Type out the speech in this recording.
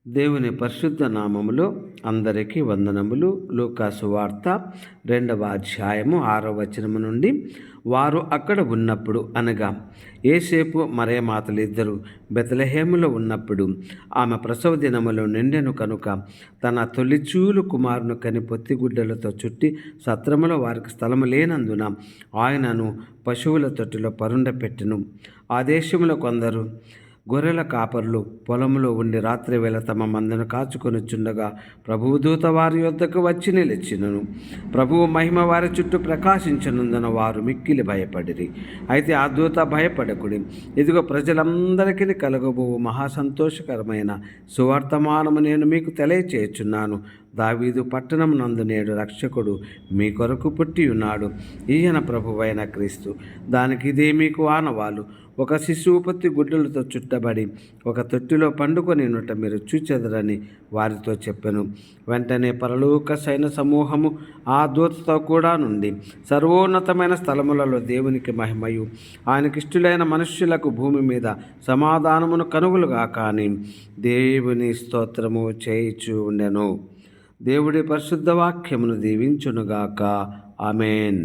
దేవుని పరిశుద్ధ నామములో అందరికీ వందనములు. లూకా సువార్త 2వ అధ్యాయము 6వ వచనము నుండి, వారు అక్కడ ఉన్నప్పుడు అనగా యేసేపు మరియమాతలు ఇద్దరు బెత్లెహేములో ఉన్నప్పుడు ఆమె ప్రసవ దినములో నిండెను కనుక తన తొలిచూలు కుమారుని కని పొత్తిగుడ్డలతో చుట్టి సత్రములో వారికి స్థలము లేనందున ఆయనను పశువుల తొట్టిలో పరుండపెట్టెను. ఆ దేశంలో కొందరు గొర్రెల కాపరులు పొలంలో ఉండి రాత్రి వేళ తమ మందను కాచుకొనిచుండగా ప్రభువు దూత వారి యొద్దకు వచ్చి నిలిచినను. ప్రభువు మహిమ వారి చుట్టూ ప్రకాశించనుందన వారు మిక్కిలి భయపడిరి. అయితే ఆ దూత భయపడకుడి, ఇదిగో ప్రజలందరికీ కలగబోవు మహాసంతోషకరమైన సువర్తమానము నేను మీకు తెలియచేయుచున్నాను. దావీదు పట్టణం నందు నేడు రక్షకుడు మీ కొరకు పుట్టి ఉన్నాడు, ఈయన ప్రభువైన క్రీస్తు. దానికి ఇదే మీకు ఆనవాలు. ఒక శిశువు పొత్తి గుడ్డలతో చుట్టబడి ఒక తొట్టిలో పండుకొనినుట మీరు చూచెదరని వారితో చెప్పెను. వెంటనే పరలోక సైన్య సమూహము ఆ దూతతో కూడా నుండి సర్వోన్నతమైన స్థలములలో దేవునికి మహిమయు ఆయనకిష్టులైన మనుష్యులకు భూమి మీద సమాధానమును కనుగొలుగా కానీ దేవుని స్తోత్రము చేయిచూ ఉండెను. దేవుడి పరిశుద్ధ వాక్యమును దీవించునుగాక. ఆమేన్.